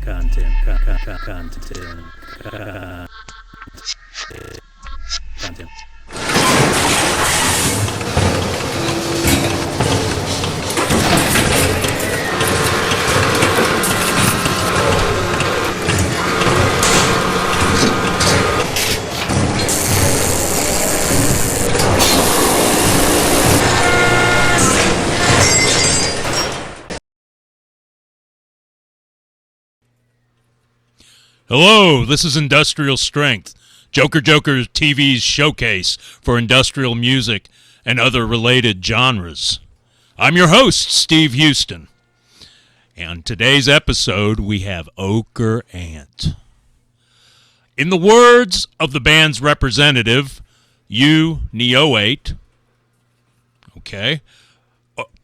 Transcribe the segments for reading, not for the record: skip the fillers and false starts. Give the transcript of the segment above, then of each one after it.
Content. Hello, this is Industrial Strength, JOKERJOKERTV's showcase for industrial music and other related genres. I'm your host, Steve Houston. And on today's episode, we have Ochre. In the words of the band's representative, U-Neo8,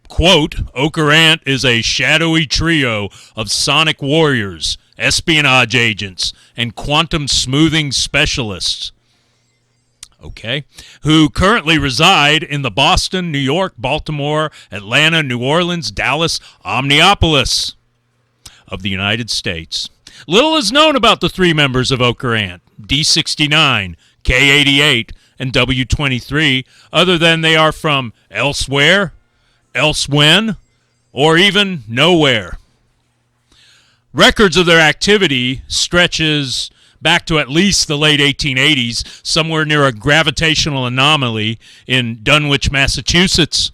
quote, Ochre is a shadowy trio of sonic warriors, espionage agents, and quantum smoothing specialists, who currently reside in the Boston, New York, Baltimore, Atlanta, New Orleans, Dallas, Omniopolis of the United States. Little is known about the three members of Ochre, D69, K88, and W23, other than they are from elsewhere, elsewhen, or even nowhere. Records of their activity stretches back to at least the late 1880s, somewhere near a gravitational anomaly in Dunwich, Massachusetts.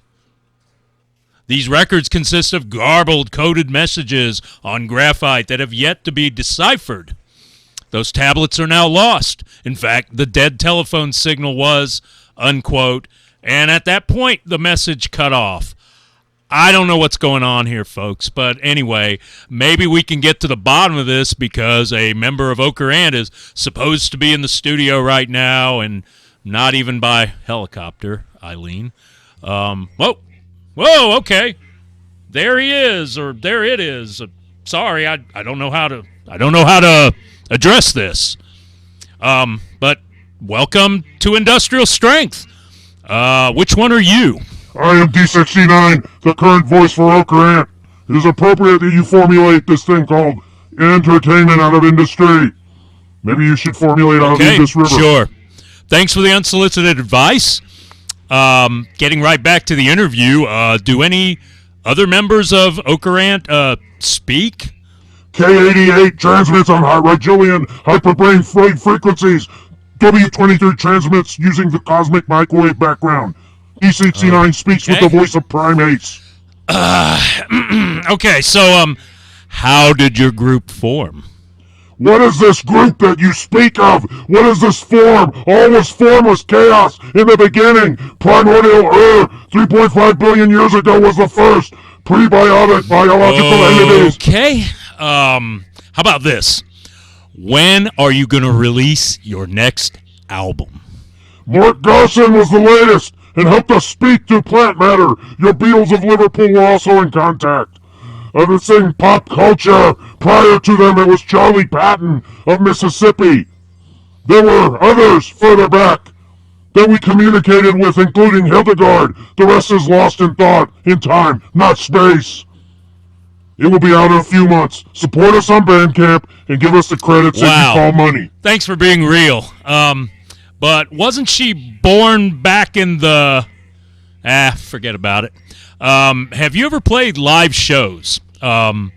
These records consist of garbled coded messages on graphite that have yet to be deciphered. Those tablets are now lost. In fact, the dead telephone signal was, unquote, and at that point the message cut off. I don't know what's going on here, folks, but anyway, maybe we can get to the bottom of this because a member of Ochre is supposed to be in the studio right now and not even by helicopter, Eileen. Whoa, okay. There he is, or there it is. Sorry, I don't know how to address this. But welcome to Industrial Strength. Which one are you? I am D69, the current voice for Ochre. It is appropriate that you formulate this thing called entertainment out of industry. Maybe you should formulate out of this river. Sure. Thanks for the unsolicited advice. Getting right back to the interview, do any other members of Ochre speak? K88 transmits on Rigelian hyperbrain freight frequencies. W23 transmits using the cosmic microwave background. E69 speaks with the voice of primates. So how did your group form? What is this group that you speak of? What is this form? All was formless chaos in the beginning. Primordial 3.5 billion years ago was the first prebiotic biological entities. Okay. How about this? When are you going to release your next album? Mark Garson was the latest and helped us speak to plant matter. Your Beatles of Liverpool were also in contact. Of the thing pop culture. Prior to them, it was Charlie Patton of Mississippi. There were others further back that we communicated with, including Hildegard. The rest is lost in thought, in time, not space. It will be out in a few months. Support us on Bandcamp and give us the credits that you call money. Thanks for being real. But wasn't she born back in the... forget about it. Have you ever played live shows? Do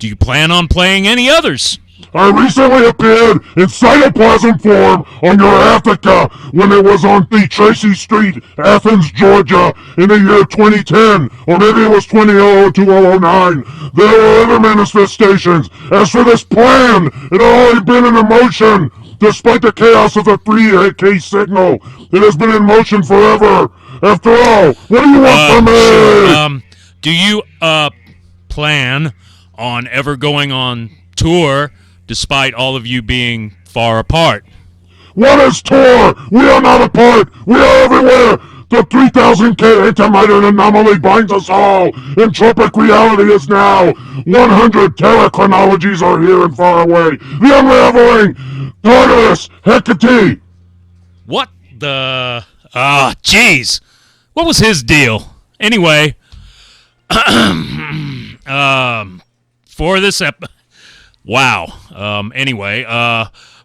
you plan on playing any others? I recently appeared in cytoplasm form on your Africa when it was on the Tracy Street, Athens, Georgia, in the year 2010, or maybe it was 2002 or 2009. There were other manifestations. As for this plan, it had already been in motion. Despite the chaos of the 3K signal, it has been in motion forever. After all, what do you want from me? Sure. Do you plan on ever going on tour despite all of you being far apart? What is tour? We are not apart. We are everywhere. The 3000K antimatter anomaly binds us all. Entropic reality is now. 100 terachronologies are here and far away. The unraveling. Tartarus. Hecate. What the... jeez. What was his deal? Anyway, for this Wow. Anyway,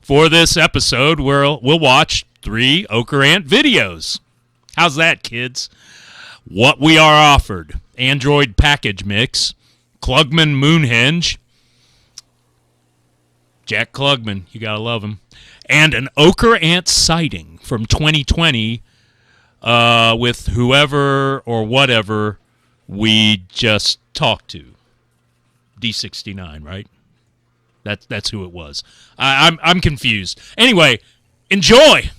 for this episode, we'll watch 3 Ochre Ant videos. How's that, kids? What we are offered: Android package mix, Klugman Moonhenge, Jack Klugman, you gotta love him, and an Ochre Ant sighting from 2020 with whoever or whatever we just talked to. D69, right? That's who it was. I'm confused. Anyway, enjoy.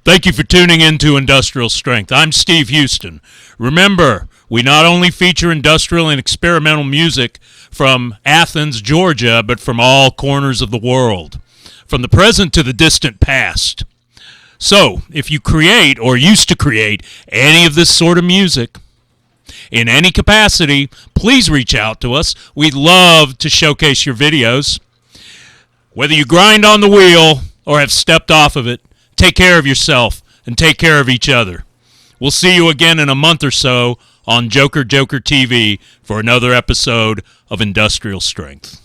Thank you for tuning in to Industrial Strength. I'm Steve Houston. Remember, we not only feature industrial and experimental music from Athens, Georgia, but from all corners of the world, from the present to the distant past. So, if you create or used to create any of this sort of music, in any capacity, please reach out to us. We'd love to showcase your videos. Whether you grind on the wheel or have stepped off of it, take care of yourself and take care of each other. We'll see you again in a month or so on Joker Joker TV for another episode of Industrial Strength.